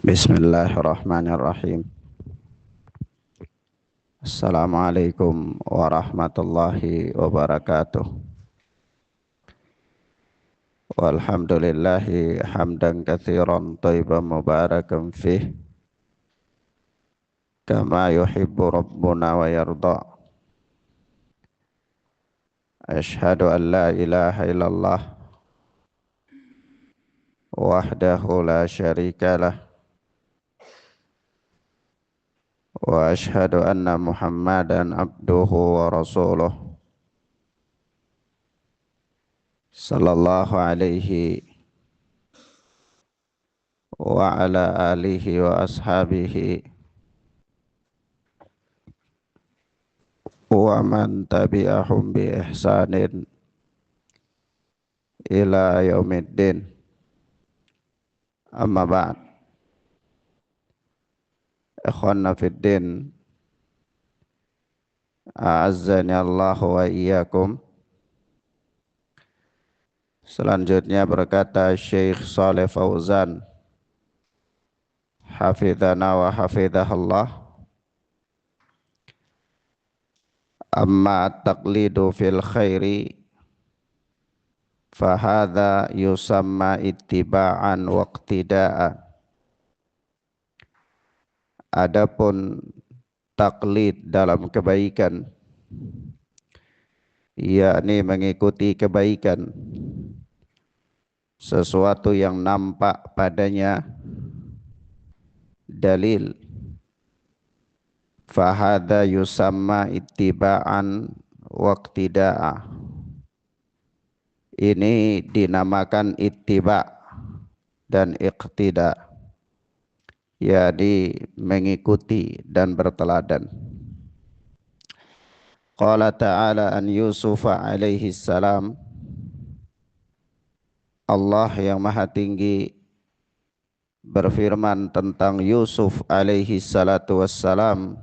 Bismillahirrahmanirrahim. Assalamualaikum warahmatullahi wabarakatuh. Walhamdulillahi hamdan katsiran thayyiban mubarakan fih kama yuhibbu rabbuna wa yarda. Ashhadu an la ilaha illallah wahdahu la syarikalah wa ashhadu anna Muhammadan abduhu wa rasuluh sallallahu alaihi wa ala alihi wa ashabihi wa man tabi'ahum bi ihsanin ila yaumiddin. Amma ba'd. Ikhwanna fiddin, a'azzani Allah wa iyyakum. Selanjutnya berkata Syekh Shalih Fauzan hafidhana wa hafidhahallah, amma at-taqlidu fil khairi fahadha yusamma ittiba'an wa iqtida'an. Adapun taklid dalam kebaikan, yakni mengikuti kebaikan, sesuatu yang nampak padanya dalil, fahadha yusamma ittiba'an wa iqtida'a. Ini dinamakan ittiba' dan iqtida', yakni mengikuti dan berteladan. Qala ta'ala an Yusuf alaihi salam, Allah yang maha tinggi berfirman tentang Yusuf alaihi salatu wassalam,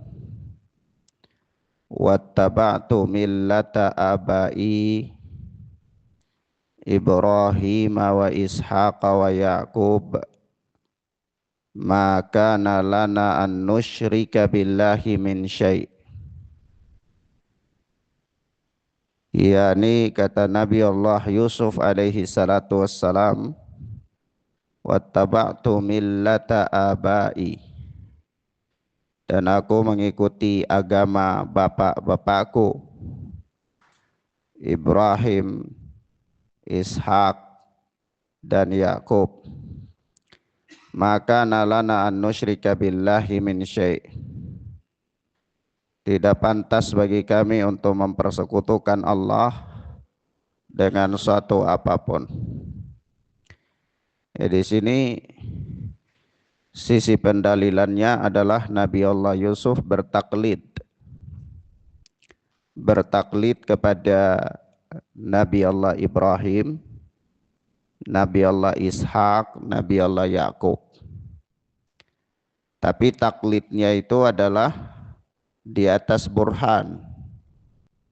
wattaba'tu millata abai Ibrahim wa Ishaq wa Yaqub ma kana lana an nusyrika billahi min syai'. Yani kata Nabi Allah Yusuf alaihi salatu wassalam, wattaba'tu millata abai, dan aku mengikuti agama bapak-bapakku Ibrahim, Ishak dan Yakub. Maka nalana an nusyrika billahi min syai', tidak pantas bagi kami untuk mempersekutukan Allah dengan suatu apapun. Di sini sisi pendalilannya adalah Nabi Allah Yusuf bertaklid kepada Nabi Allah Ibrahim, Nabi Allah Ishak, Nabi Allah Yakub. Tapi taklidnya itu adalah di atas burhan,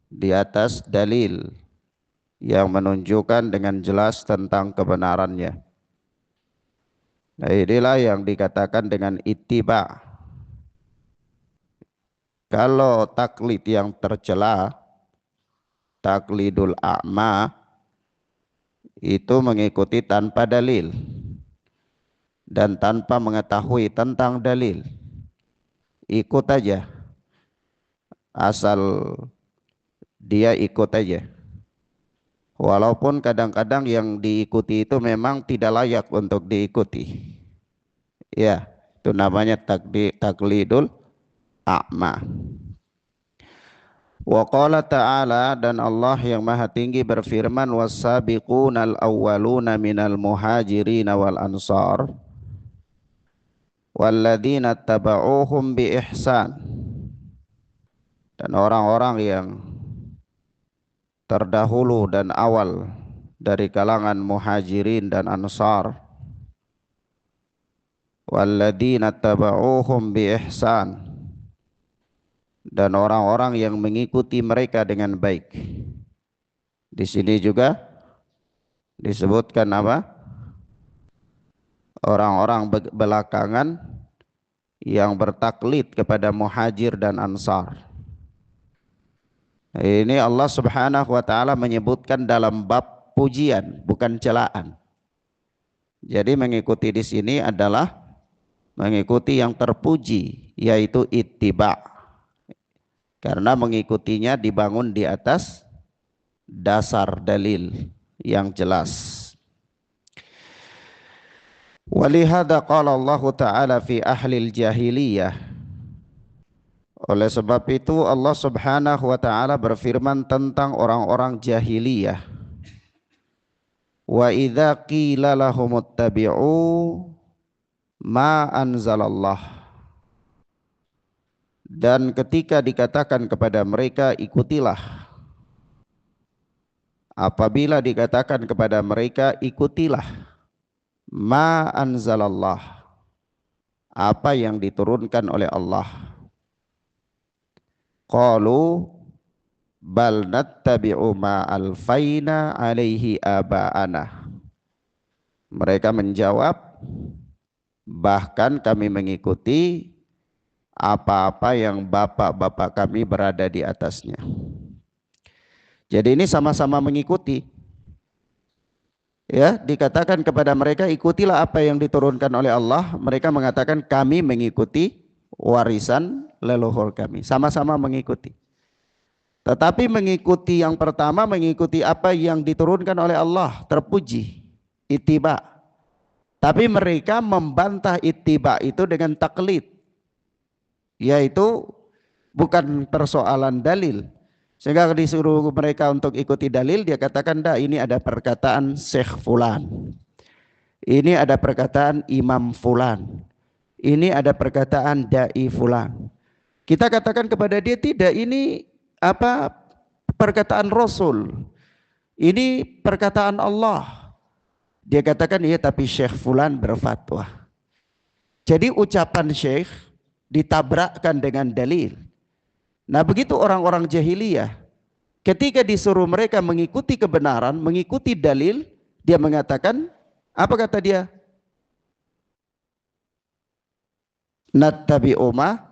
di atas dalil yang menunjukkan dengan jelas tentang kebenarannya. Nah, inilah yang dikatakan dengan ittiba. Kalau taklid yang tercela, taklidul a'ma, itu mengikuti tanpa dalil dan tanpa mengetahui tentang dalil. Ikut aja, asal dia ikut aja. Walaupun kadang-kadang yang diikuti itu memang tidak layak untuk diikuti. Ya, itu namanya taklidul a'ma. Wa qala ta'ala, dan Allah yang maha tinggi berfirman, was-sabiqunal awwaluna minal muhajirin wal ansar walladzina taba'uuhum bi ihsan, dan orang-orang yang terdahulu dan awal dari kalangan muhajirin dan ansar, walladzina taba'uuhum bi ihsan, dan orang-orang yang mengikuti mereka dengan baik. Di sini juga disebutkan apa? orang-orang belakangan yang bertaklid kepada Muhajir dan Ansar. Ini Allah Subhanahu wa taala menyebutkan dalam bab pujian, bukan celaan. Jadi mengikuti di sini adalah mengikuti yang terpuji, yaitu ittiba. Karena mengikutinya dibangun di atas dasar dalil yang jelas. Walihada qala Allah Ta'ala fi ahlil jahiliyah. Oleh sebab itu Allah Subhanahu wa taala berfirman tentang orang-orang jahiliyah. Wa idza qila lahumuttabi'u ma anzalallah. Dan ketika dikatakan kepada mereka ikutilah, apabila dikatakan kepada mereka ikutilah ma anzalallah, apa yang diturunkan oleh Allah. Qalu bal nattabi'u ma alfaina alaihi aba'ana. Mereka menjawab, bahkan kami mengikuti apa-apa yang bapak-bapak kami berada di atasnya. Jadi ini sama-sama mengikuti. Ya, dikatakan kepada mereka ikutilah apa yang diturunkan oleh Allah. Mereka mengatakan kami mengikuti warisan leluhur kami, sama-sama mengikuti. Tetapi mengikuti yang pertama, mengikuti apa yang diturunkan oleh Allah, terpuji, ittiba. Tapi mereka membantah ittiba itu dengan taklid, yaitu bukan persoalan dalil. Sehingga disuruh mereka untuk ikuti dalil, dia katakan dah, ini ada perkataan Syekh Fulan, ini ada perkataan Imam Fulan, ini ada perkataan Dai Fulan. Kita katakan kepada dia tidak, ini apa perkataan Rasul, ini perkataan Allah. Dia katakan iya, tapi Syekh Fulan berfatwa. Jadi ucapan Syekh ditabrakkan dengan dalil. Nah begitu orang-orang jahiliyah, ketika disuruh mereka mengikuti kebenaran, mengikuti dalil, dia mengatakan, apa kata dia? Nattabi'u ma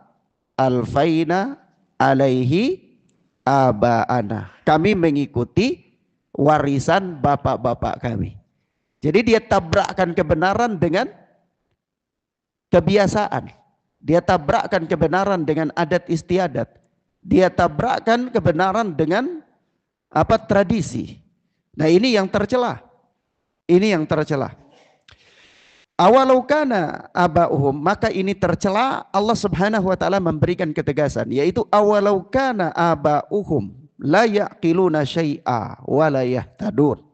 alfaina alaihi aba'ana. Kami mengikuti warisan bapak-bapak kami. Jadi dia tabrakkan kebenaran dengan kebiasaan. Dia tabrakkan kebenaran dengan adat istiadat. Dia tabrakkan kebenaran dengan apa, tradisi. Nah ini yang tercela. Ini yang tercela. Awalau kana aba'uhum, maka ini tercela. Allah Subhanahu wa taala memberikan ketegasan, yaitu awalau kana aba'uhum la yaqiluna syai'a wa la yahtadun.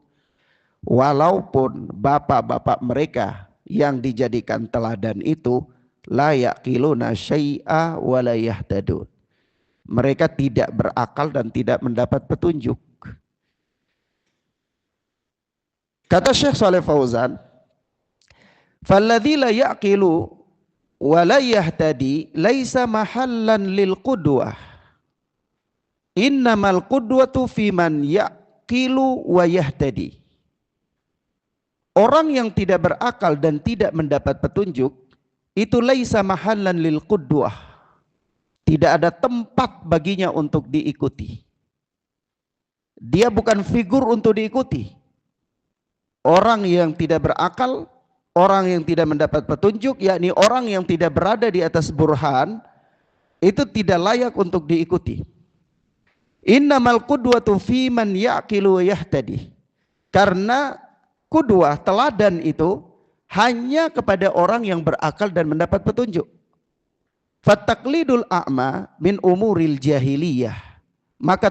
Walaupun bapak-bapak mereka yang dijadikan teladan itu la yaqiluna syai'a wa la yahtadun, mereka tidak berakal dan tidak mendapat petunjuk. Kata Syekh Shalih Fauzan, falladzi la yaqilu wa la yahtadi laisa mahallan lil qudwah, innamal qudwatu fi man yaqilu wa yahtadi. Orang yang tidak berakal dan tidak mendapat petunjuk itu laisa mahallan lil qudwah, tidak ada tempat baginya untuk diikuti. Dia bukan figur untuk diikuti. Orang yang tidak berakal, orang yang tidak mendapat petunjuk, yakni orang yang tidak berada di atas burhan, itu tidak layak untuk diikuti. Innamal qudwatu fi man yaqilu wa yahtadi. Karena qudwah, teladan itu hanya kepada orang yang berakal dan mendapat petunjuk. Fattaklidul a'ma min umuril jahiliyah. Maka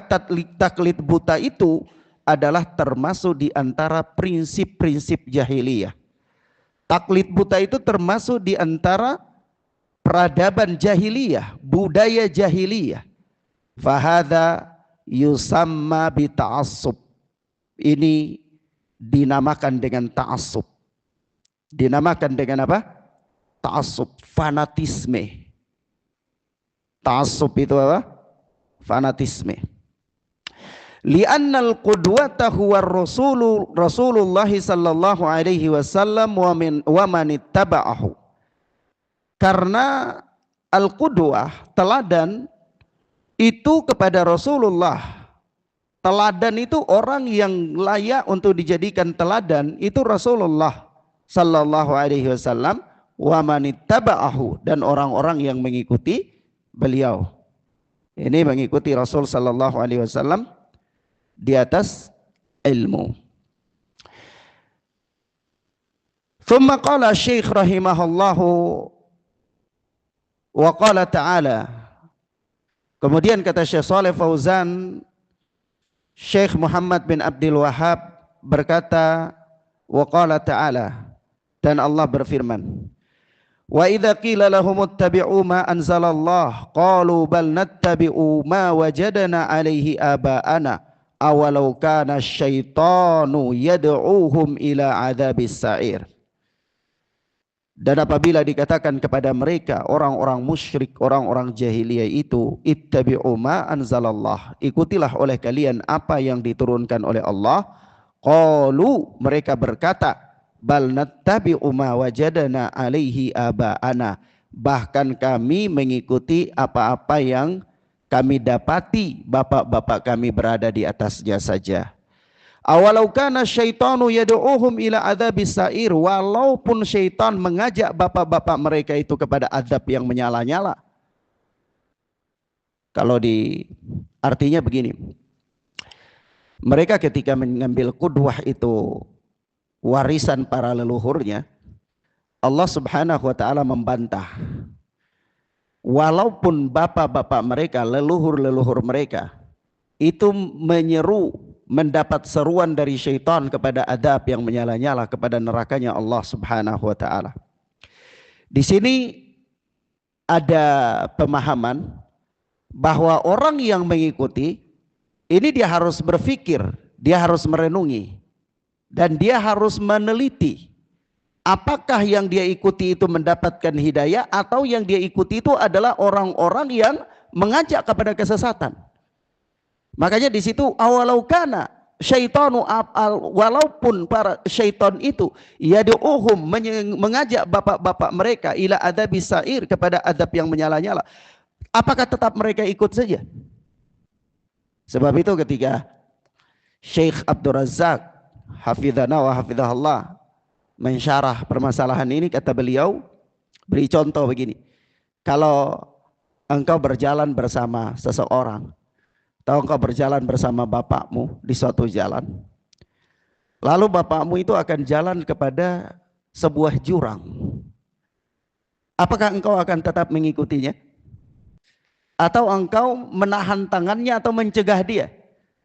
taklid buta itu adalah termasuk di antara prinsip-prinsip jahiliyah. Taklid buta itu termasuk di antara peradaban jahiliyah, budaya jahiliyah. Fahadha yusamma bita'assub. Ini dinamakan dengan ta'assub. Dinamakan dengan apa? Ta'assub, fanatisme. Ta'assub itu apa? Fanatisme. Li'annal qudwata huwa Rasulullah sallallahu alaihi wasallam wa man ittaba'ahu. Karena al-qudwah, teladan itu kepada Rasulullah. Teladan itu orang yang layak untuk dijadikan teladan itu Rasulullah sallallahu alaihi wasallam wa man ittaba'ahu, dan orang-orang yang mengikuti beliau. Ini mengikuti Rasul sallallahu alaihi wasallam di atas ilmu. Thumma qala Syekh rahimahullahu wa qala ta'ala. Kemudian kata Syekh Shalih Fauzan, Syekh Muhammad bin Abdul Wahhab berkata, wa qala ta'ala, dan Allah berfirman, wa idza qila lahum ittabi'u ma anzalallah qalu bal nattabi'u ma wajadna 'alaihi aba'ana awalau kana syaitanu yad'uhum ila adzabis sa'ir. Dan apabila dikatakan kepada mereka, orang-orang musyrik, orang-orang jahiliyah itu, ittabi'u ma anzalallah, ikutilah oleh kalian apa yang diturunkan oleh Allah. Qalu, mereka berkata, bal nattabi'u ma wajadna 'alaihi aba'ana, bahkan kami mengikuti apa-apa yang kami dapati bapak-bapak kami berada di atasnya saja. Awalau kana syaitanu yad'uhum ila adzabis sa'ir, walaupun syaitan mengajak bapak-bapak mereka itu kepada azab yang menyala-nyala. Kalau artinya begini. Mereka ketika mengambil qudwah itu warisan para leluhurnya, Allah Subhanahu wa taala membantah. Walaupun bapak-bapak mereka, leluhur-leluhur mereka itu menyeru, mendapat seruan dari syaitan kepada adab yang menyala-nyala, kepada nerakanya Allah Subhanahu wa taala. Di sini ada pemahaman bahwa orang yang mengikuti ini dia harus berpikir, dia harus merenungi, dan dia harus meneliti apakah yang dia ikuti itu mendapatkan hidayah atau yang dia ikuti itu adalah orang-orang yang mengajak kepada kesesatan. Makanya di situ awalau kana syaitanu, walaupun para syaitan itu yad'uhum, mengajak bapak-bapak mereka ila adzabis sa'ir, kepada adab yang menyala-nyala, apakah tetap mereka ikut saja? Sebab itu ketika Syekh Abdul Razak hafizana wa hafizahullah mensyarah permasalahan ini, kata beliau, beri contoh begini. Kalau engkau berjalan bersama seseorang, atau engkau berjalan bersama bapakmu di suatu jalan, lalu bapakmu itu akan jalan kepada sebuah jurang, apakah engkau akan tetap mengikutinya? Atau engkau menahan tangannya atau mencegah dia?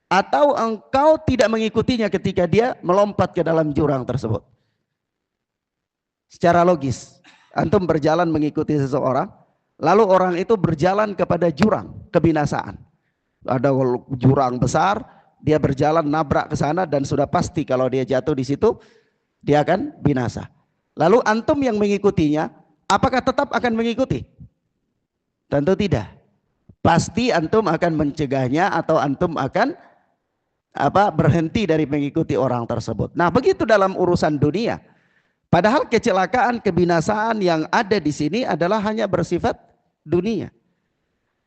Atau engkau tidak mengikutinya ketika dia melompat ke dalam jurang tersebut? Secara logis, antum berjalan mengikuti seseorang, lalu orang itu berjalan kepada jurang kebinasaan. Ada jurang besar, dia berjalan nabrak ke sana dan sudah pasti kalau dia jatuh di situ dia akan binasa. Lalu antum yang mengikutinya, apakah tetap akan mengikuti? Tentu tidak. Pasti antum akan mencegahnya atau antum akan berhenti dari mengikuti orang tersebut. Nah, begitu dalam urusan dunia. Padahal kecelakaan, kebinasaan yang ada di sini adalah hanya bersifat dunia.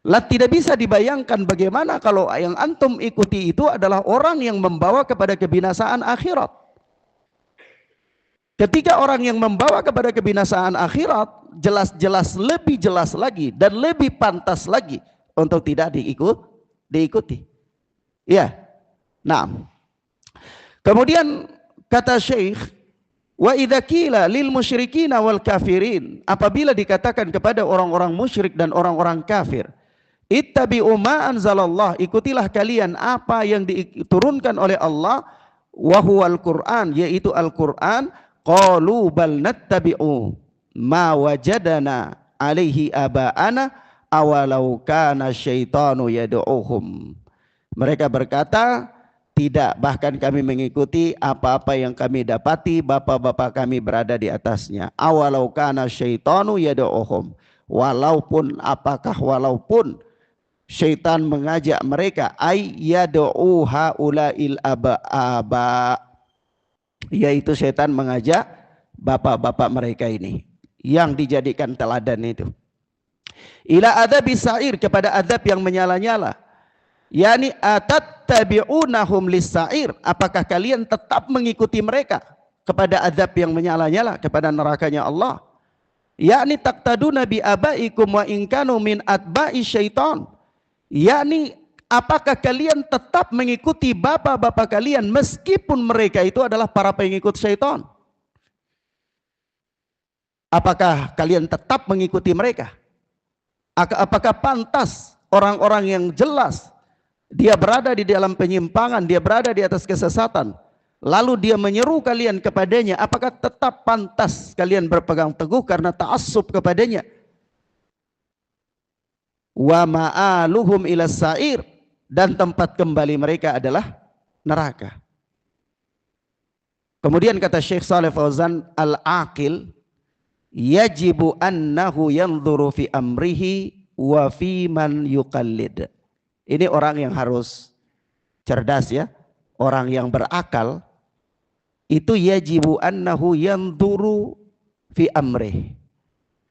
Lah tidak bisa dibayangkan bagaimana kalau yang antum ikuti itu adalah orang yang membawa kepada kebinasaan akhirat. Ketika orang yang membawa kepada kebinasaan akhirat, jelas-jelas lebih jelas lagi dan lebih pantas lagi untuk tidak diikuti. Ya. Nah. Kemudian kata Syekh, wa idza qila lil musyrikina wal kafirin, apabila dikatakan kepada orang-orang musyrik dan orang-orang kafir, ittabi'u ma anzalallah, ikutilah kalian apa yang diturunkan oleh Allah, wa huwal Qur'an, yaitu Al-Qur'an, qalu bal nattabi'u ma wajadana alaihi aba'ana awalau kana syaitanu yad'uhum. Mereka berkata, tidak, bahkan kami mengikuti apa-apa yang kami dapati bapak-bapak kami berada di atasnya. Awalau kana syaitanu yad'uhum, walaupun Syaitan mengajak mereka, ay yad'u haula'il aba, yaitu syaitan mengajak bapak-bapak mereka ini yang dijadikan teladan itu, ila adzabis sa'ir, kepada azab yang menyala-nyala. Yani atattabi'unahum lis-sa'ir, apakah kalian tetap mengikuti mereka kepada azab yang menyala-nyala, kepada nerakanya Allah. Yakni taqtaduna bi abaikum wa in kanu min atba'i syaitan, yakni apakah kalian tetap mengikuti bapak-bapak kalian meskipun mereka itu adalah para pengikut syaitan? Apakah kalian tetap mengikuti mereka? Apakah pantas orang-orang yang jelas dia berada di dalam penyimpangan, dia berada di atas kesesatan, lalu dia menyeru kalian kepadanya, apakah tetap pantas kalian berpegang teguh karena ta'assub kepadanya? Wa ma'aluhum ila sa'ir, dan tempat kembali mereka adalah neraka. Kemudian kata Syekh Shalih Fauzan, al-aqil yajibu annahu yanzuru fi amrihi wa fi man yuqallid. Ini orang yang harus cerdas ya, orang yang berakal itu yajibu annahu yanzuru fi amrihi.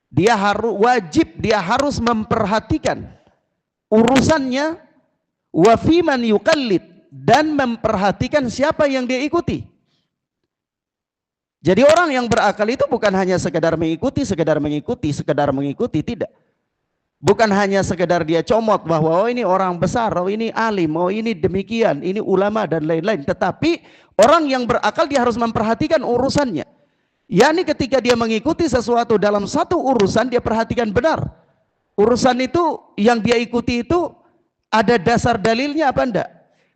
Dia harus wajib, dia harus memperhatikan urusannya, wa fi man yuqallid, dan memperhatikan siapa yang dia ikuti. Jadi orang yang berakal itu bukan hanya sekedar mengikuti, tidak. Bukan hanya sekedar dia comot bahwa oh ini orang besar, oh ini alim, oh ini demikian, ini ulama dan lain-lain. Tetapi orang yang berakal dia harus memperhatikan urusannya. Yani ketika dia mengikuti sesuatu dalam satu urusan, dia perhatikan benar. Urusan itu yang dia ikuti itu ada dasar dalilnya apa enggak?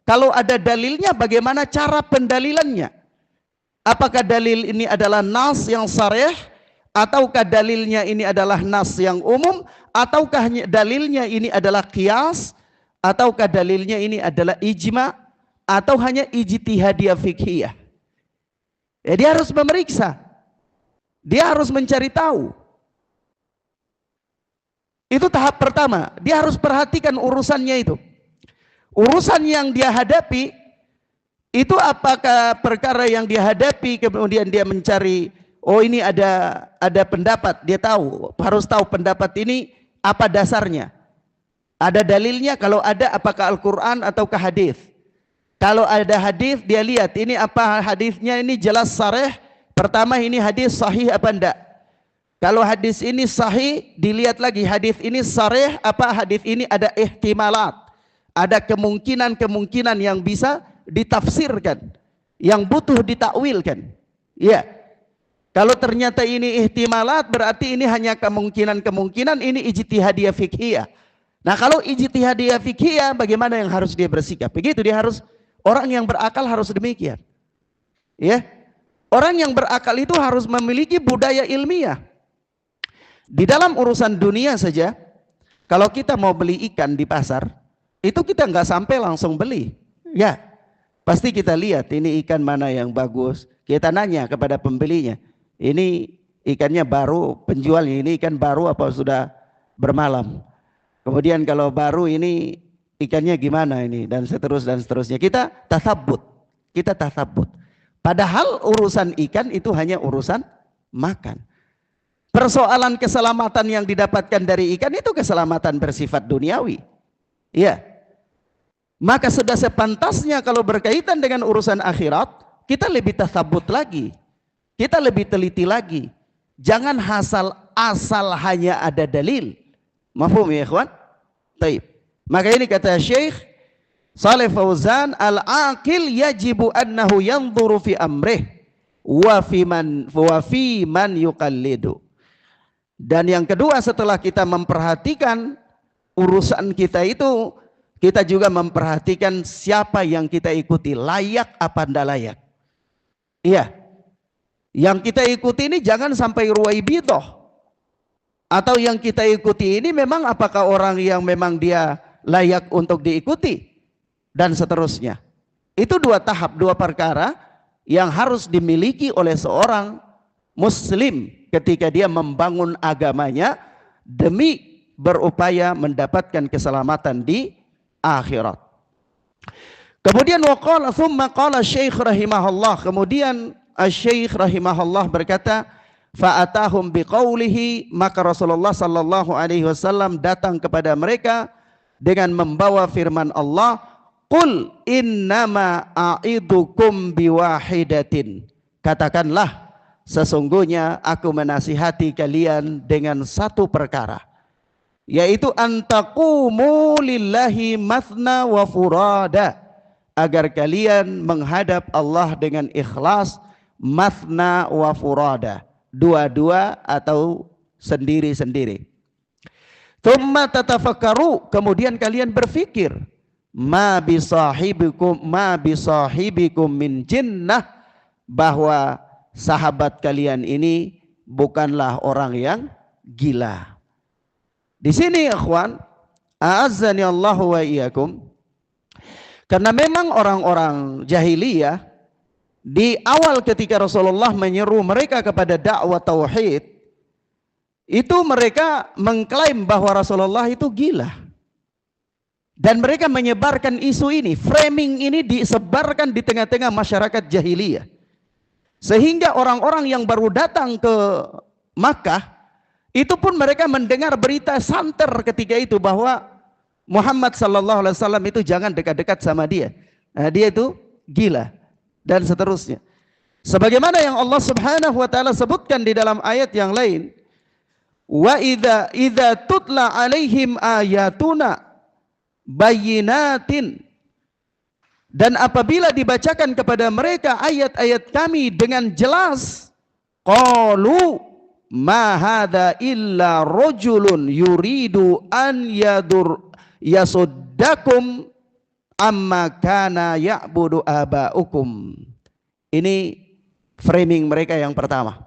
Kalau ada dalilnya, bagaimana cara pendalilannya? Apakah dalil ini adalah nas yang sharih, ataukah dalilnya ini adalah nas yang umum, ataukah dalilnya ini adalah qiyas, ataukah dalilnya ini adalah ijma, atau hanya ijtihadiyah fiqhiyah? Ya, dia harus memeriksa. Dia harus mencari tahu. Itu tahap pertama. Dia harus perhatikan urusannya itu. Urusan yang dia hadapi itu apakah perkara yang dia hadapi kemudian dia mencari, oh ini ada pendapat, dia tahu, harus tahu pendapat ini apa dasarnya. Ada dalilnya, kalau ada apakah Al-Qur'an ataukah hadis. Kalau ada hadis dia lihat ini apa hadisnya, ini jelas sharih. Pertama, ini hadis sahih apa enggak? Kalau hadis ini sahih, dilihat lagi hadis ini sharih apa hadis ini ada ihtimalat, ada kemungkinan-kemungkinan yang bisa ditafsirkan, yang butuh ditakwilkan. Ya. Kalau ternyata ini ihtimalat, berarti ini hanya kemungkinan-kemungkinan, ini ijtihadiyah fiqhiyah. Nah, kalau ijtihadiyah fiqhiyah, bagaimana yang harus dia bersikap? Begitu dia harus, orang yang berakal harus demikian. Ya. Orang yang berakal itu harus memiliki budaya ilmiah. Di dalam urusan dunia saja, kalau kita mau beli ikan di pasar, itu kita nggak sampai langsung beli. Ya, pasti kita lihat ini ikan mana yang bagus. Kita nanya kepada pembelinya, ini ikannya baru, penjualnya ini ikan baru apa sudah bermalam. Kemudian kalau baru ini ikannya gimana ini, dan seterusnya. Kita tasabut. Padahal urusan ikan itu hanya urusan makan. Persoalan keselamatan yang didapatkan dari ikan itu keselamatan bersifat duniawi. Ya. Maka sudah sepantasnya kalau berkaitan dengan urusan akhirat, kita lebih tasabut lagi. Kita lebih teliti lagi. Jangan asal hanya ada dalil. Mafhum ya ikhwan? Taib. Maka ini kata Syekh Shalih Fauzan, al-aqil yajibu annahu yanzuru fi amrih wa fi man yuqallidu. Dan yang kedua, setelah kita memperhatikan urusan kita itu, kita juga memperhatikan siapa yang kita ikuti, layak apa tidak layak. Iya. Yang kita ikuti ini jangan sampai ruwaibitoh. Atau yang kita ikuti ini memang apakah orang yang memang dia layak untuk diikuti, dan seterusnya. Itu dua tahap, dua perkara yang harus dimiliki oleh seorang muslim ketika dia membangun agamanya demi berupaya mendapatkan keselamatan di akhirat. Kemudian waqala thumma qala Syekh rahimahullah, kemudian Syekh rahimahullah berkata, fa'atahum biqaulihi, maka Rasulullah sallallahu alaihi wasallam datang kepada mereka dengan membawa firman Allah, qul innama a'idukum biwahidatin, katakanlah sesungguhnya aku menasihati kalian dengan satu perkara, yaitu antaqumu lillahi mathna wa furada, agar kalian menghadap Allah dengan ikhlas, mathna wa furada, dua-dua atau sendiri-sendiri. Thumma tatafakkaru, kemudian kalian berfikir, ma bisahibikum min jinnah, bahwa sahabat kalian ini bukanlah orang yang gila. Di sini ikhwan, a'azzani Allah wa iyyakum, karena memang orang-orang jahiliyah di awal ketika Rasulullah menyeru mereka kepada dakwah tauhid, itu mereka mengklaim bahwa Rasulullah itu gila. Dan mereka menyebarkan isu ini, framing ini disebarkan di tengah-tengah masyarakat jahiliyah. Sehingga orang-orang yang baru datang ke Makkah, itu pun mereka mendengar berita santer ketika itu bahwa Muhammad sallallahu alaihi wasallam itu jangan dekat-dekat sama dia. Nah, dia itu gila dan seterusnya. Sebagaimana yang Allah Subhanahu wa taala sebutkan di dalam ayat yang lain, wa idza tutla alaihim ayatuna bayyinatin, dan apabila dibacakan kepada mereka ayat-ayat kami dengan jelas, qalu ma hadza illa rajulun yuridu an yasuddakum amma kana ya'budu aba'ukum. Ini framing mereka yang pertama.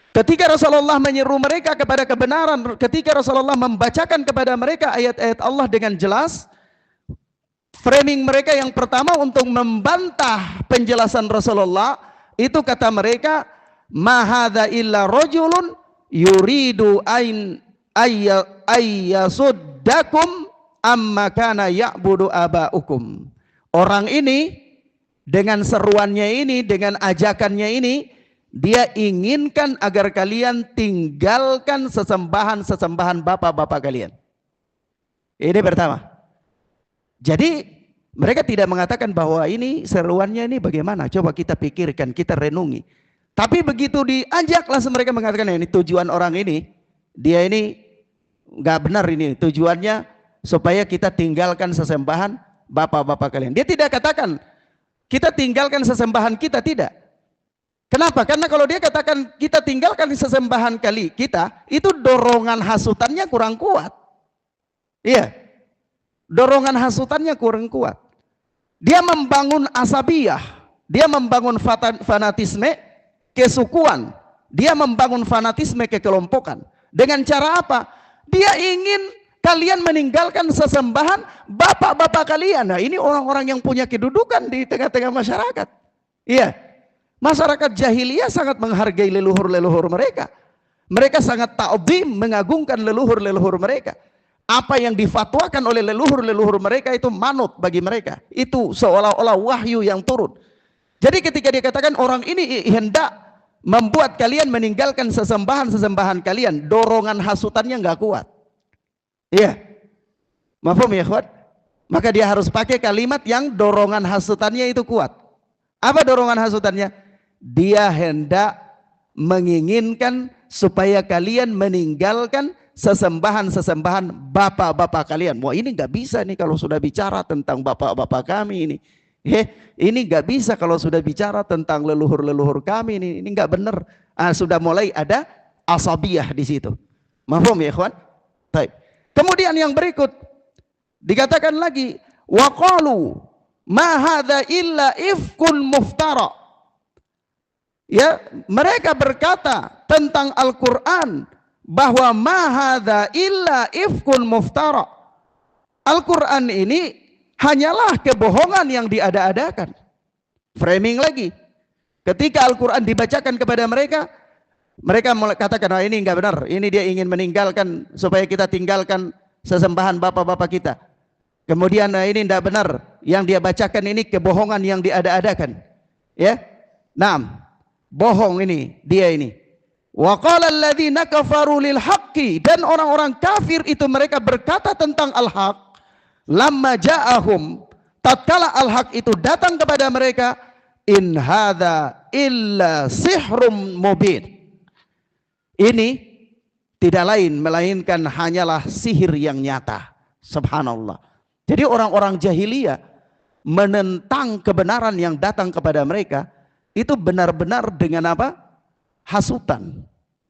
Ketika Rasulullah menyeru mereka kepada kebenaran, ketika Rasulullah membacakan kepada mereka ayat-ayat Allah dengan jelas, framing mereka yang pertama untuk membantah penjelasan Rasulullah, itu kata mereka, ma hadza illa rajulun yuridu an ayyasuddakum amma kana ya'budu aba'ukum. Orang ini dengan seruannya ini, dengan ajakannya ini, dia inginkan agar kalian tinggalkan sesembahan-sesembahan bapak-bapak kalian. Ini pertama. Jadi mereka tidak mengatakan bahwa ini seruannya ini bagaimana, coba kita pikirkan, kita renungi. Tapi begitu diajak langsung mereka mengatakan, ini tujuan orang ini, dia ini nggak benar, ini tujuannya supaya kita tinggalkan sesembahan bapak-bapak kalian. Dia tidak katakan kita tinggalkan sesembahan kita, tidak. Kenapa? Karena kalau dia katakan kita tinggalkan sesembahan kita, itu dorongan hasutannya kurang kuat. Iya, dorongan hasutannya kurang kuat. Dia membangun asabiyah, dia membangun fanatisme kesukuan, dia membangun fanatisme kekelompokan. Dengan cara apa? Dia ingin kalian meninggalkan sesembahan bapak-bapak kalian. Nah, ini orang-orang yang punya kedudukan di tengah-tengah masyarakat. Iya, masyarakat jahiliyah sangat menghargai leluhur-leluhur mereka. Mereka sangat ta'zim, mengagungkan leluhur-leluhur mereka. Apa yang difatwakan oleh leluhur-leluhur mereka itu manut bagi mereka. Itu seolah-olah wahyu yang turun. Jadi ketika dikatakan orang ini hendak membuat kalian meninggalkan sesembahan-sesembahan kalian, dorongan hasutannya nggak kuat. Iya, mafhum ya ikhwan? Maka dia harus pakai kalimat yang dorongan hasutannya itu kuat. Apa dorongan hasutannya? Dia hendak menginginkan supaya kalian meninggalkan sesembahan-sesembahan bapak-bapak kalian. Wah, ini nggak bisa nih kalau sudah bicara tentang bapak-bapak kami ini. Ini nggak bisa kalau sudah bicara tentang leluhur-leluhur kami ini nggak benar. Sudah mulai ada asabiyah di situ. Mafhum ya ikhwan? Baik. Kemudian yang berikut dikatakan lagi, waqalu ma hadza illa ifkun muftara. Ya, mereka berkata tentang Al-Qur'an bahwa ma hadza illa ifkun muftara. Al-Qur'an ini hanyalah kebohongan yang diada-adakan. Framing lagi. Ketika Al-Qur'an dibacakan kepada mereka, Mereka mulai katakan, oh, ini enggak benar, ini dia ingin meninggalkan supaya kita tinggalkan sesembahan bapak-bapak kita. Kemudian ini tidak benar, yang dia bacakan ini kebohongan yang diada-adakan. Ya, nah, bohong ini dia ini. Wa qala alladziina kafaru lil haqqi, dan orang-orang kafir itu mereka berkata tentang al-haq, lamma ja'ahum, tatkala al-haq itu datang kepada mereka, in hadza illa sihrum mubin. Ini tidak lain melainkan hanyalah sihir yang nyata. Subhanallah. Jadi orang-orang jahiliyah menentang kebenaran yang datang kepada mereka itu benar-benar dengan apa? Hasutan.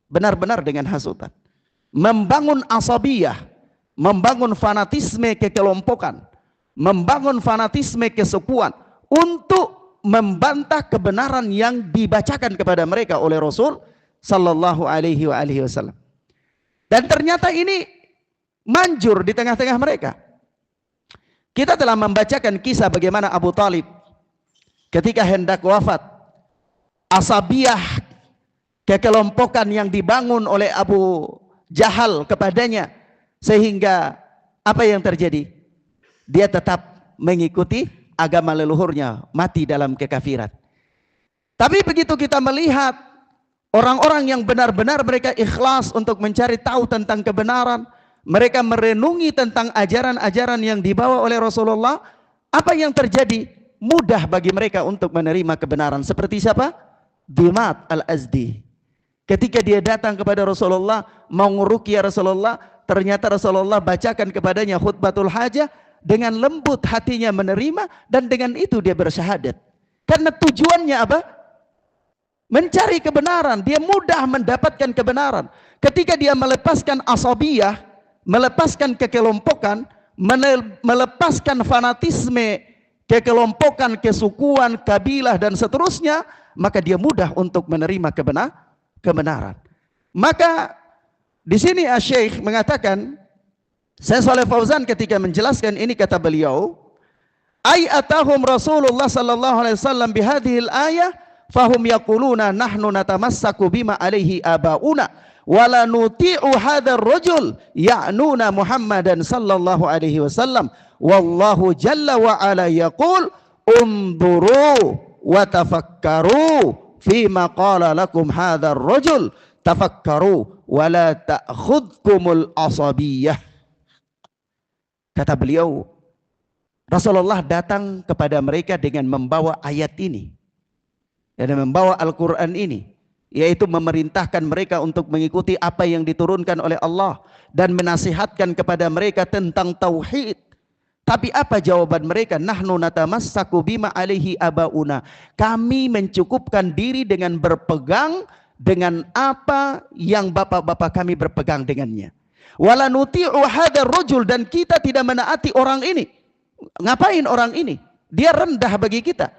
Benar-benar dengan hasutan. Membangun asabiyah, membangun fanatisme kekelompokan, membangun fanatisme kesukuan untuk membantah kebenaran yang dibacakan kepada mereka oleh Rasul sallallahu alaihi wasallam. Dan ternyata ini manjur di tengah-tengah mereka. Kita telah membacakan kisah bagaimana Abu Talib ketika hendak wafat, asabiyah kekelompokan yang dibangun oleh Abu Jahal kepadanya, sehingga apa yang terjadi? Dia tetap mengikuti agama leluhurnya, mati dalam kekafiran. Tapi begitu kita melihat orang-orang yang benar-benar mereka ikhlas untuk mencari tahu tentang kebenaran, mereka merenungi tentang ajaran-ajaran yang dibawa oleh Rasulullah, apa yang terjadi? Mudah bagi mereka untuk menerima kebenaran. Seperti siapa? Dimat al-Azdi. Ketika dia datang kepada Rasulullah, mau nguruqyah Rasulullah, ternyata Rasulullah bacakan kepadanya khutbatul hajah, dengan lembut hatinya menerima, dan dengan itu dia bersyahadat. Karena tujuannya apa? Mencari kebenaran. Dia mudah mendapatkan kebenaran. Ketika dia melepaskan asabiyah, melepaskan kekelompokan, melepaskan fanatisme, kekelompokan, kesukuan, kabilah dan seterusnya, maka dia mudah untuk menerima kebenaran. Maka di sini Asy-Syaikh mengatakan, Syekh Shalih Fauzan ketika menjelaskan ini kata beliau, ay atahum Rasulullah sallallahu alaihi wasallam bihadhil ayah fahum yaquluna nahnu natamassaku bima alaihi abauna wala nuti'u hadzal rajul ya'nuna Muhammadan sallallahu alaihi wasallam wallahu jalla wa ala yaqul unduru wa tafakkaru fima qala lakum hadzal rajul tafakkaru wala ta'khudkumul asabiyah. Kata beliau, Rasulullah datang kepada mereka dengan membawa ayat ini dan membawa Al-Quran ini, yaitu memerintahkan mereka untuk mengikuti apa yang diturunkan oleh Allah dan menasihatkan kepada mereka tentang tauhid. Tapi apa jawaban mereka? Nahnu natamassaku bima alaihi abauna. Kami mencukupkan diri dengan berpegang dengan apa yang bapak-bapak kami berpegang dengannya. Wala nuti'u hadzal rajul, dan kita tidak menaati orang ini. Ngapain orang ini? Dia rendah bagi kita.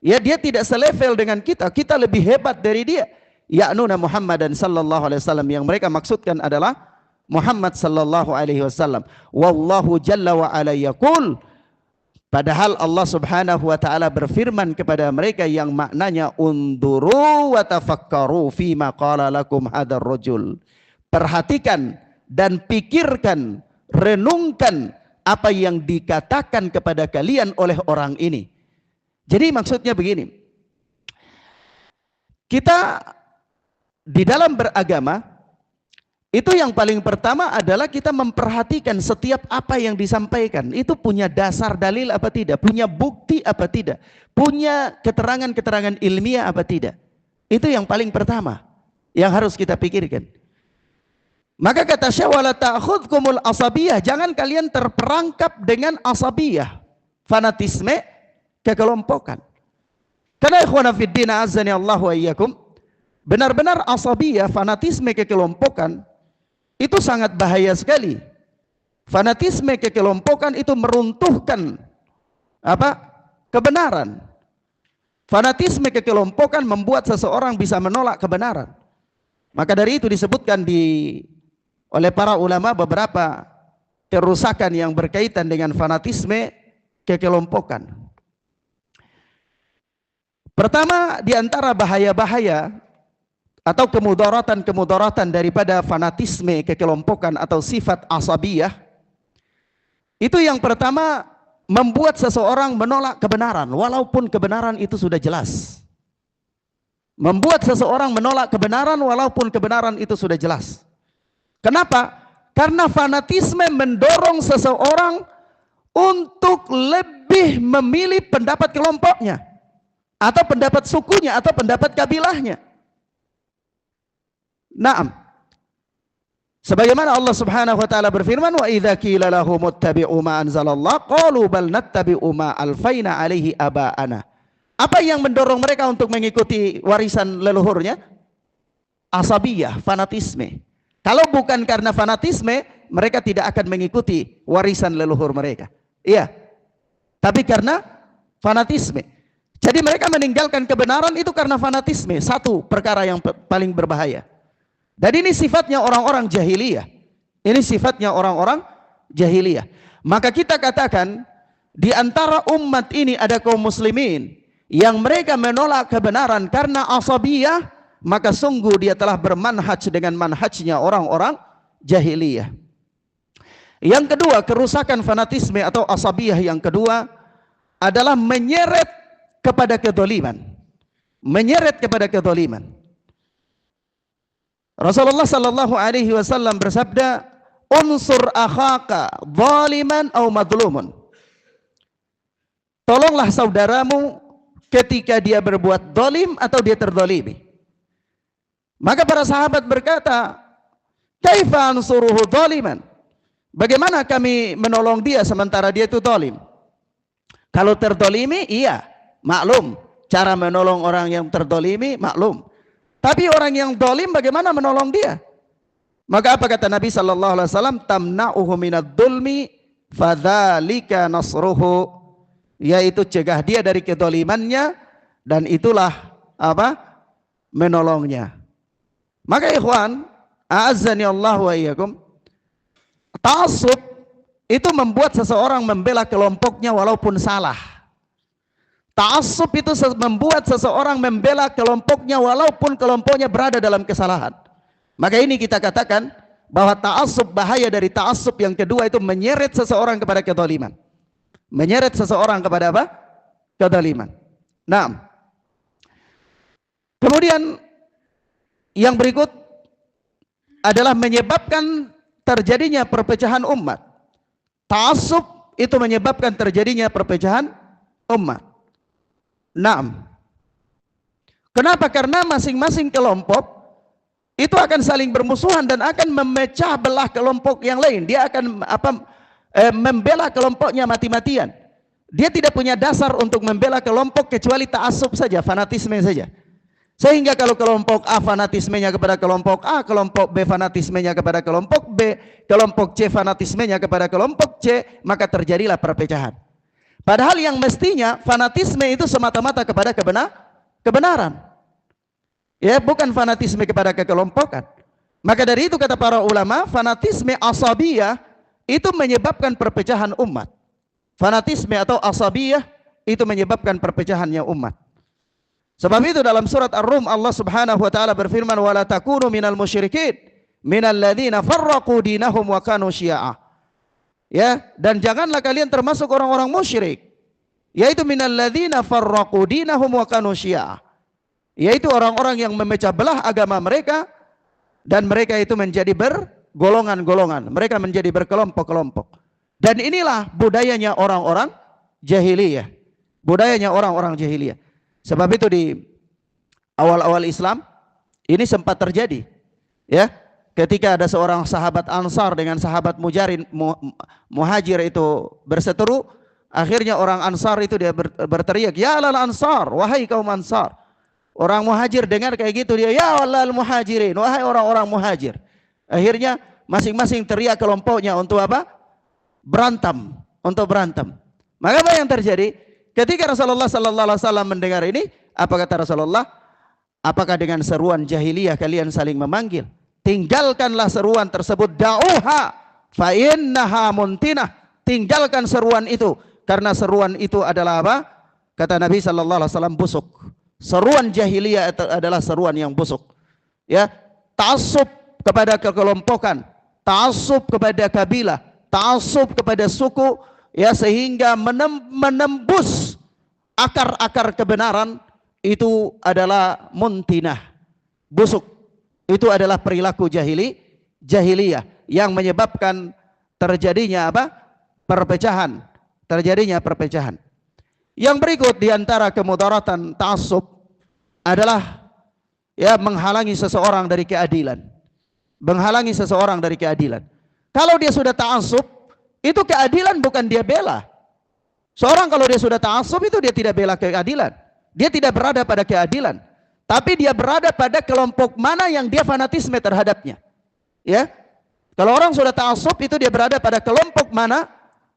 Ya, dia tidak selevel dengan kita. Kita lebih hebat dari dia. Ya'nuna Muhammadan sallallahu alaihi wasallam, yang mereka maksudkan adalah Muhammad sallallahu alaihi wasallam. Wallahu jalla wa ala yaqul, padahal Allah subhanahu wa ta'ala berfirman kepada mereka yang maknanya unduru wa tafakkaru fima qala lakum hadzal rajul. Perhatikan dan pikirkan, renungkan apa yang dikatakan kepada kalian oleh orang ini. Jadi maksudnya begini, kita di dalam beragama itu yang paling pertama adalah kita memperhatikan setiap apa yang disampaikan itu punya dasar dalil apa tidak, punya bukti apa tidak, punya keterangan-keterangan ilmiah apa tidak. Itu yang paling pertama yang harus kita pikirkan. Maka kata Syekh, wala ta'khudkumul asabiyah, jangan kalian terperangkap dengan asabiyah, fanatisme, kekelompokan. Karena ikhwana fiddin azani Allah wa iyyakum, benar-benar asabiyah, fanatisme, kekelompokan itu sangat bahaya sekali. Fanatisme, kekelompokan itu meruntuhkan apa? Kebenaran. Fanatisme, kekelompokan membuat seseorang bisa menolak kebenaran. Maka dari itu disebutkan oleh para ulama beberapa kerusakan yang berkaitan dengan fanatisme, kekelompokan. Pertama di antara bahaya-bahaya atau kemudaratan daripada fanatisme, kekelompokan atau sifat asabiyah, itu yang pertama membuat seseorang menolak kebenaran walaupun kebenaran itu sudah jelas. Membuat seseorang menolak kebenaran walaupun kebenaran itu sudah jelas. Kenapa? Karena fanatisme mendorong seseorang untuk lebih memilih pendapat kelompoknya, atau pendapat sukunya, atau pendapat kabilahnya. Naam. Sebagaimana Allah Subhanahu wa taala berfirman, "Wa idza qila lahum ittabi'u ma anzalallah qalu bal nattabi'u ma alfaina 'alaihi aba'ana." Apa yang mendorong mereka untuk mengikuti warisan leluhurnya? Asabiyah, fanatisme. Kalau bukan karena fanatisme, mereka tidak akan mengikuti warisan leluhur mereka. Iya. Tapi karena fanatisme. Jadi mereka meninggalkan kebenaran itu karena fanatisme. Satu perkara yang paling berbahaya. Dan ini sifatnya orang-orang jahiliyah. Ini sifatnya orang-orang jahiliyah. Maka kita katakan, di antara umat ini ada kaum muslimin yang mereka menolak kebenaran karena asabiyah, maka sungguh dia telah bermanhaj dengan manhajnya orang-orang jahiliyah. Yang kedua, kerusakan fanatisme atau asabiyah yang kedua adalah menyeret kepada kezaliman. Menyeret kepada kezaliman. Rasulullah sallallahu alaihi wasallam bersabda, "Unsur akhaka zaliman aw madlumun." Tolonglah saudaramu ketika dia berbuat zalim atau dia terzalimi. Maka para sahabat berkata, "Kaifa ansuruhu zaliman?" Bagaimana kami menolong dia sementara dia itu zalim? Kalau terzalimi, iya, maklum. Cara menolong orang yang terzalimi, maklum. Tapi orang yang zalim bagaimana menolong dia? Maka apa kata Nabi sallallahu alaihi wasallam? "Tamna'uhu minadh-dhulmi fadzalika nasruhu." Yaitu cegah dia dari kezalimannya, dan itulah apa? Menolongnya. Maka ikhwan, a'azzani Allah wa iyyakum, ta'assub itu membuat seseorang membela kelompoknya walaupun salah. Ta'assub itu membuat seseorang membela kelompoknya walaupun kelompoknya berada dalam kesalahan. Maka ini kita katakan bahwa ta'assub, bahaya dari ta'assub yang kedua itu menyeret seseorang kepada kezaliman. Menyeret seseorang kepada apa? Kezaliman. Nah, kemudian yang berikut adalah menyebabkan terjadinya perpecahan umat. Ta'assub itu menyebabkan terjadinya perpecahan umat. Naam. Kenapa? Karena masing-masing kelompok itu akan saling bermusuhan dan akan memecah belah kelompok yang lain. Dia akan membela kelompoknya mati-matian. Dia tidak punya dasar untuk membela kelompok kecuali ta'assub saja, fanatisme saja. Sehingga kalau kelompok A fanatismenya kepada kelompok A, kelompok B fanatismenya kepada kelompok B, kelompok C fanatismenya kepada kelompok C, maka terjadilah perpecahan. Padahal yang mestinya fanatisme itu semata-mata kepada kebenaran. Ya, bukan fanatisme kepada kekelompokan. Maka dari itu kata para ulama, fanatisme asabiyah itu menyebabkan perpecahan umat. Fanatisme atau asabiyah itu menyebabkan perpecahannya umat. Sebab itu dalam surat Ar-Rum Allah Subhanahu wa taala berfirman, "Wala takunu minal musyrikin minal ladzina farraqu dinahum wa kanu syi'a." Ya, dan janganlah kalian termasuk orang-orang musyrik, yaitu minal ladzina farraqu dinahum wa kanu syi'a. Yaitu orang-orang yang memecah belah agama mereka dan mereka itu menjadi bergolongan-golongan. Mereka menjadi berkelompok-kelompok. Dan inilah budayanya orang-orang jahiliyah. Budayanya orang-orang jahiliyah. Sebab itu di awal-awal Islam ini sempat terjadi, ya, ketika ada seorang sahabat Ansar dengan sahabat Muhajir itu berseteru, akhirnya orang Ansar itu dia berteriak, "Ya alal Ansar, wahai kaum Ansar." Orang Muhajir dengar kayak gitu, dia, "Ya alal Muhajirin, wahai orang-orang Muhajir." Akhirnya masing-masing teriak kelompoknya untuk apa? Berantem, untuk berantem. Maka apa yang terjadi? Ketika Rasulullah sallallahu alaihi wasallam mendengar ini, apa kata Rasulullah? Apakah dengan seruan jahiliyah kalian saling memanggil? Tinggalkanlah seruan tersebut, da'uha fa innaha muntinah. Tinggalkan seruan itu karena seruan itu adalah apa? Kata Nabi sallallahu alaihi wasallam, busuk. Seruan jahiliyah itu adalah seruan yang busuk. Ya, ta'assub kepada kekelompokan, ta'assub kepada kabilah, ta'assub kepada suku, ya, sehingga menembus akar-akar kebenaran, itu adalah muntinah, busuk. Itu adalah perilaku jahiliyah yang menyebabkan terjadinya apa? Perpecahan, terjadinya perpecahan. Yang berikut diantara kemudaratan ta'assub adalah, ya, menghalangi seseorang dari keadilan. Menghalangi seseorang dari keadilan. Kalau dia sudah ta'assub, itu keadilan bukan dia bela. Seorang kalau dia sudah ta'assub itu dia tidak bela keadilan. Dia tidak berada pada keadilan. Tapi dia berada pada kelompok mana yang dia fanatisme terhadapnya. Ya. Kalau orang sudah ta'assub itu dia berada pada kelompok mana,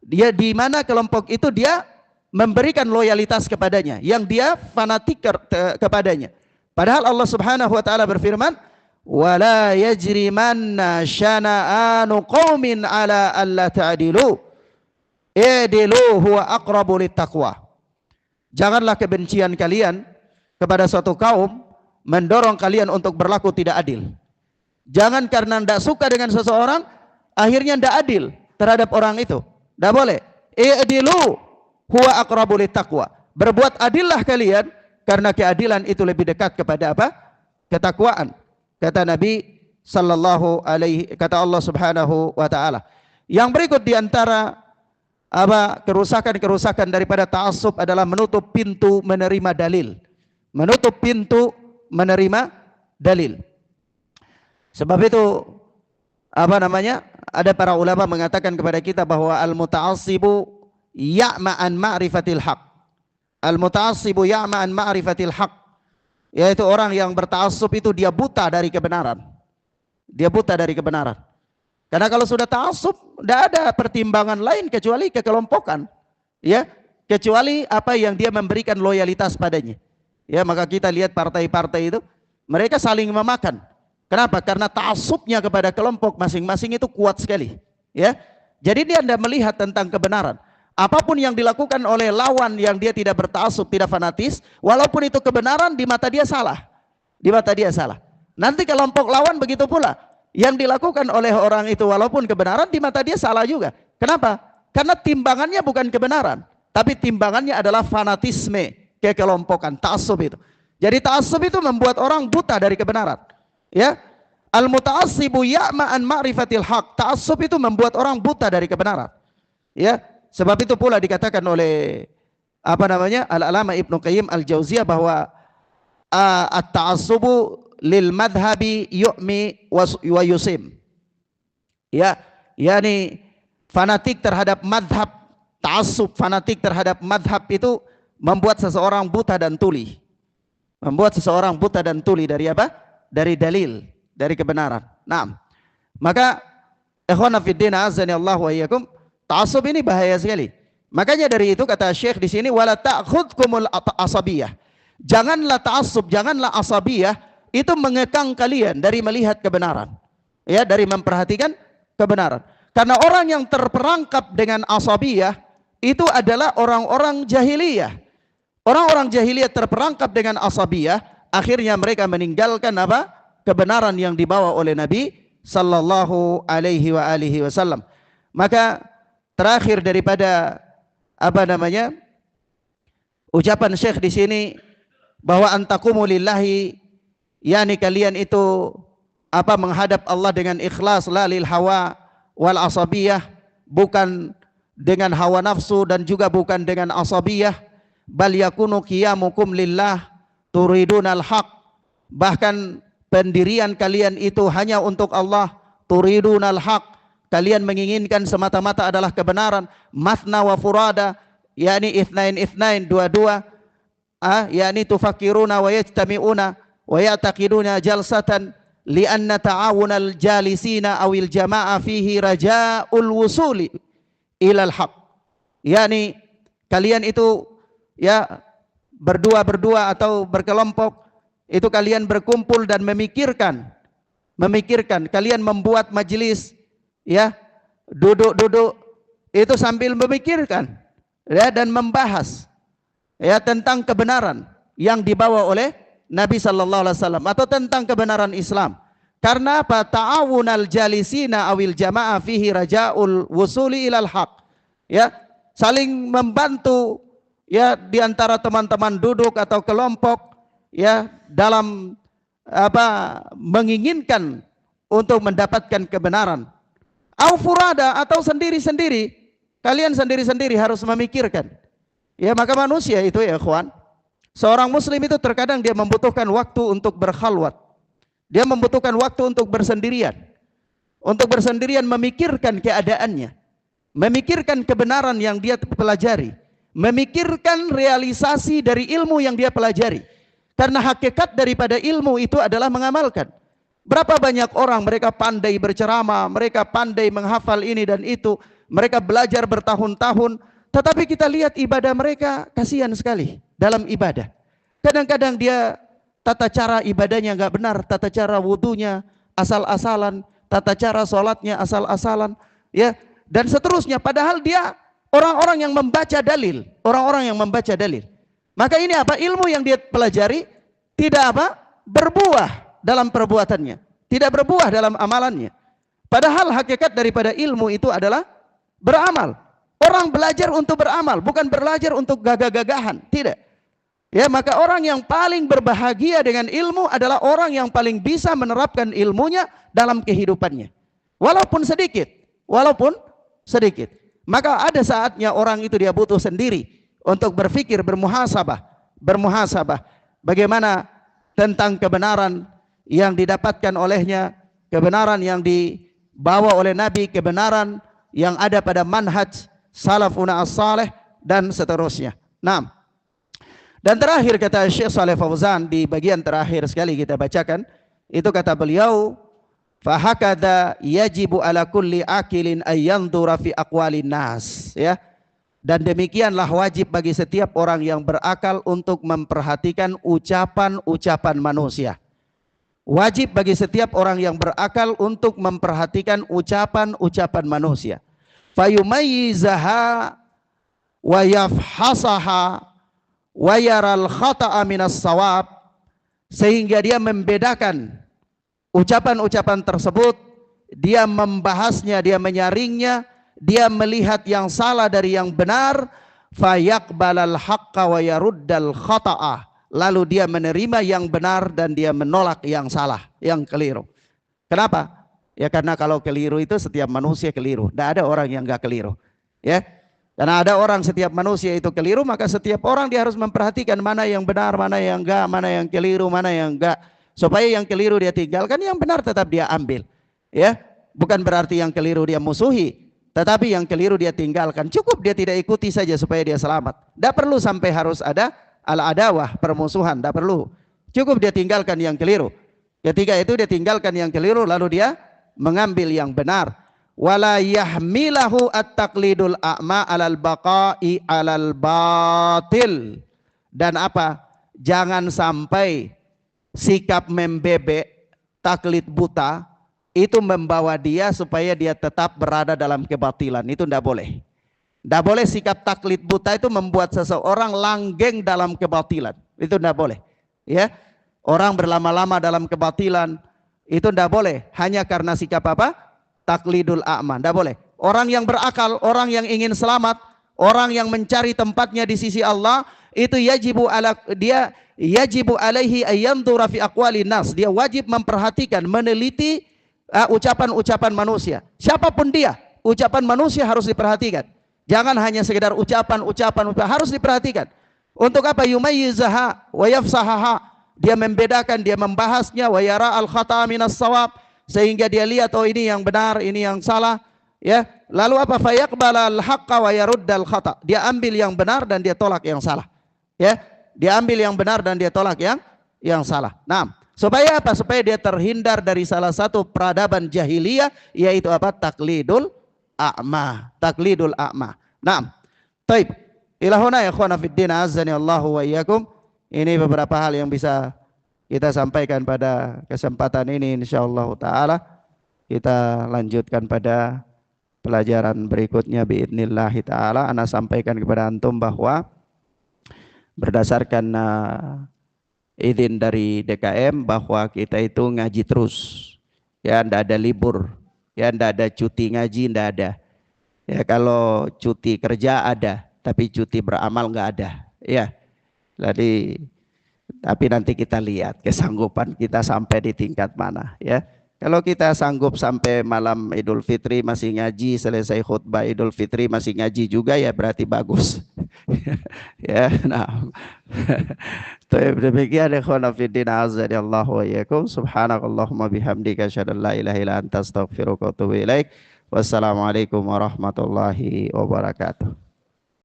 dia di mana kelompok itu dia memberikan loyalitas kepadanya, yang dia fanatik kepadanya. Padahal Allah Subhanahu wa taala berfirman, "Wala yajrimanna syana'anu qaumin ala alla ta'dilu. I'dilu huwa aqrabu littaqwa." Janganlah kebencian kalian kepada suatu kaum mendorong kalian untuk berlaku tidak adil. Jangan karena tidak suka dengan seseorang akhirnya tidak adil terhadap orang itu. Tidak boleh. I'dilu huwa aqrabu littaqwa. Berbuat adillah kalian karena keadilan itu lebih dekat kepada apa? Ketakwaan. Kata Nabi sallallahu alaihi, kata Allah Subhanahu wa taala. Yang berikut diantara apa kerusakan-kerusakan daripada ta'assub adalah menutup pintu menerima dalil. Menutup pintu menerima dalil. Sebab itu apa namanya? Ada para ulama mengatakan kepada kita bahwa al-muta'assibu ya'ma an ma'rifatil haq. Al-muta'assibu ya'ma an ma'rifatil haq. Yaitu orang yang berta'assub itu dia buta dari kebenaran. Dia buta dari kebenaran. Karena kalau sudah ta'assub, tidak ada pertimbangan lain kecuali kekelompokan, ya, kecuali apa yang dia memberikan loyalitas padanya. Ya, maka kita lihat partai-partai itu, mereka saling memakan. Kenapa? Karena ta'assubnya kepada kelompok masing-masing itu kuat sekali. Ya, jadi dia tidak melihat tentang kebenaran. Apapun yang dilakukan oleh lawan yang dia tidak berta'assub, tidak fanatis, walaupun itu kebenaran, di mata dia salah. Di mata dia salah. Nanti kelompok lawan begitu pula. Yang dilakukan oleh orang itu walaupun kebenaran, di mata dia salah juga. Kenapa? Karena timbangannya bukan kebenaran, tapi timbangannya adalah fanatisme, kekelompokan, ta'assub itu. Jadi ta'assub itu membuat orang buta dari kebenaran. Ya, al-muta'assibu ya'ma an ma'rifatil haq. Ta'assub itu membuat orang buta dari kebenaran. Ya, sebab itu pula dikatakan oleh apa namanya? Al-Alama Ibnu Qayyim Al-Jauziyah bahwa at-ta'assubu lil madhabi yu'mi wa yusim. Ya, yakni fanatik terhadap madhab, ta'assub fanatik terhadap madhab itu membuat seseorang buta dan tuli. Membuat seseorang buta dan tuli dari apa? Dari dalil, dari kebenaran. Nah, maka ikhwana fiddin azani Allah wa iyyakum, ta'assub ini bahaya sekali. Makanya dari itu kata Syekh di sini, wala ta'khudkumul asabiyah. Janganlah ta'assub, janganlah asabiyah itu mengekang kalian dari melihat kebenaran, ya, dari memperhatikan kebenaran. Karena orang yang terperangkap dengan asabiyah itu adalah orang-orang jahiliyah. Orang-orang jahiliyah terperangkap dengan asabiyah, akhirnya mereka meninggalkan apa? Kebenaran yang dibawa oleh Nabi sallallahu alaihi wasallam. Maka terakhir daripada apa namanya? Ucapan Syekh di sini bahwa antaqumu lillahi, yakni kalian itu apa menghadap Allah dengan ikhlas, la lil hawa wal asabiyah, bukan dengan hawa nafsu dan juga bukan dengan asabiyah, bal yakunu qiyamukum lillah turidunal haq, bahkan pendirian kalian itu hanya untuk Allah, turidunal haq, kalian menginginkan semata-mata adalah kebenaran, mathna wa furada, yakni itsnain dua-dua, yakni tufakiruna wa yajtami'una wa ya'taqiduna jalsatan li'anna ta'awunal jalisina awil jama'a fihi raja'ul wusuli ilal haq. Yani kalian itu ya berdua atau berkelompok itu kalian berkumpul dan memikirkan, kalian membuat majelis, ya, duduk itu sambil memikirkan, ya, dan membahas, ya, tentang kebenaran yang dibawa oleh Nabi sallallahu alaihi wasallam atau tentang kebenaran Islam. Karena apa? Ta'awunal jalisina awil jamaah fihi raja'ul wusuli ilal haq. Ya, saling membantu ya di antara teman-teman duduk atau kelompok ya dalam menginginkan untuk mendapatkan kebenaran. Au furada atau sendiri-sendiri. Kalian sendiri-sendiri harus memikirkan. Ya, maka manusia itu ya ikhwan, seorang muslim itu terkadang dia membutuhkan waktu untuk berkhalwat. Dia membutuhkan waktu untuk bersendirian. Untuk bersendirian memikirkan keadaannya. Memikirkan kebenaran yang dia pelajari. Memikirkan realisasi dari ilmu yang dia pelajari. Karena hakikat daripada ilmu itu adalah mengamalkan. Berapa banyak orang mereka pandai berceramah, mereka pandai menghafal ini dan itu, mereka belajar bertahun-tahun, tetapi kita lihat ibadah mereka kasihan sekali dalam ibadah. Kadang-kadang dia tata cara ibadahnya nggak benar, tata cara wudunya asal-asalan, tata cara sholatnya asal-asalan, ya, dan seterusnya. Padahal dia orang-orang yang membaca dalil, orang-orang yang membaca dalil. Maka ini apa? Ilmu yang dia pelajari tidak berbuah dalam perbuatannya, tidak berbuah dalam amalannya. Padahal hakikat daripada ilmu itu adalah beramal. Orang belajar untuk beramal, bukan belajar untuk gagah-gagahan, tidak. Ya, maka orang yang paling berbahagia dengan ilmu adalah orang yang paling bisa menerapkan ilmunya dalam kehidupannya. Walaupun sedikit, Maka ada saatnya orang itu dia butuh sendiri untuk berpikir, bermuhasabah. Bagaimana tentang kebenaran yang didapatkan olehnya, kebenaran yang dibawa oleh Nabi, kebenaran yang ada pada manhaj salafuna as-salih dan seterusnya. Nah, dan terakhir kata Syekh Shalih Fauzan di bagian terakhir sekali kita bacakan, itu kata beliau, fahakada yajibu ala kulli akilin ayyandura fi aqwalin nas, ya. Dan demikianlah wajib bagi setiap orang yang berakal untuk memperhatikan ucapan-ucapan manusia. Wajib bagi setiap orang yang berakal untuk memperhatikan ucapan-ucapan manusia. Fayumayyizaha wa yafhasaha wa yaral khata'a minas shawab, sehingga dia membedakan ucapan-ucapan tersebut, dia membahasnya, dia menyaringnya, dia melihat yang salah dari yang benar, fayaqbalal haqqa wa yaruddal khata'a, lalu dia menerima yang benar dan dia menolak yang salah, yang keliru. Kenapa? Ya karena kalau keliru itu setiap manusia keliru, tidak ada orang yang enggak keliru, ya. Karena ada orang, setiap manusia itu keliru, maka setiap orang dia harus memperhatikan mana yang benar, mana yang enggak, mana yang keliru, mana yang enggak. Supaya yang keliru dia tinggalkan, yang benar tetap dia ambil. Ya, bukan berarti yang keliru dia musuhi, tetapi yang keliru dia tinggalkan. Cukup dia tidak ikuti saja supaya dia selamat. Tidak perlu sampai harus ada al-adawah, permusuhan, tidak perlu. Cukup dia tinggalkan yang keliru. Ketika itu dia tinggalkan yang keliru, lalu dia mengambil yang benar. Wala yahmilahu at-taqlidul a'ma alal baqa'i alal batil. Dan apa? Jangan sampai sikap membebek, taklid buta itu membawa dia supaya dia tetap berada dalam kebatilan. Itu tidak boleh. Tidak boleh sikap taklid buta itu membuat seseorang langgeng dalam kebatilan. Itu tidak boleh. Ya, orang berlama-lama dalam kebatilan itu tidak boleh hanya karena sikap apa? Taklidul a'ma, tidak boleh. Orang yang berakal, orang yang ingin selamat, orang yang mencari tempatnya di sisi Allah, itu yajibu alaihi ayyandura fi aqwalin nas. Dia wajib memperhatikan, meneliti ucapan-ucapan manusia. Siapapun dia, ucapan manusia harus diperhatikan. Jangan hanya sekedar ucapan-ucapan, harus diperhatikan. Untuk apa? Yumayyizaha wa yafsahaha. Dia membedakan, dia membahasnya, wa yara al-khata'a minas shawab, sehingga dia lihat, oh ini yang benar, ini yang salah, ya. Lalu apa? Fayaqbalal haqqa wa yaruddal khata'. Dia ambil yang benar dan dia tolak yang salah. Ya, dia ambil yang benar dan dia tolak yang salah. Nah, supaya apa? Supaya dia terhindar dari salah satu peradaban jahiliyah, yaitu apa? Taklidul a'ma. Taklidul a'ma. Nah, taib. Ilahuna ya ikhwana fiddin, azzani Allahu wa iyyakum. Ini beberapa hal yang bisa kita sampaikan pada kesempatan ini, insyaallah taala. Kita lanjutkan pada pelajaran berikutnya biidznillah taala. Ana sampaikan kepada antum bahwa berdasarkan izin dari DKM bahwa kita itu ngaji terus. Ya, ndak ada libur. Ya, ndak ada cuti ngaji, ndak ada. Ya, kalau cuti kerja ada, tapi cuti beramal nggak ada. Ya, jadi tapi nanti kita lihat kesanggupan kita sampai di tingkat mana. Ya, kalau kita sanggup sampai malam Idul Fitri masih ngaji, selesai khutbah Idul Fitri masih ngaji juga, ya berarti bagus. Ya, nah. Demikian ikhwan fillah azanillahu wa iyyakum. Subhanakallahumma bihamdika asyhadu an la ilaha illa anta astaghfiruka wa atubu ilaik. Wassalamualaikum warahmatullahi wabarakatuh.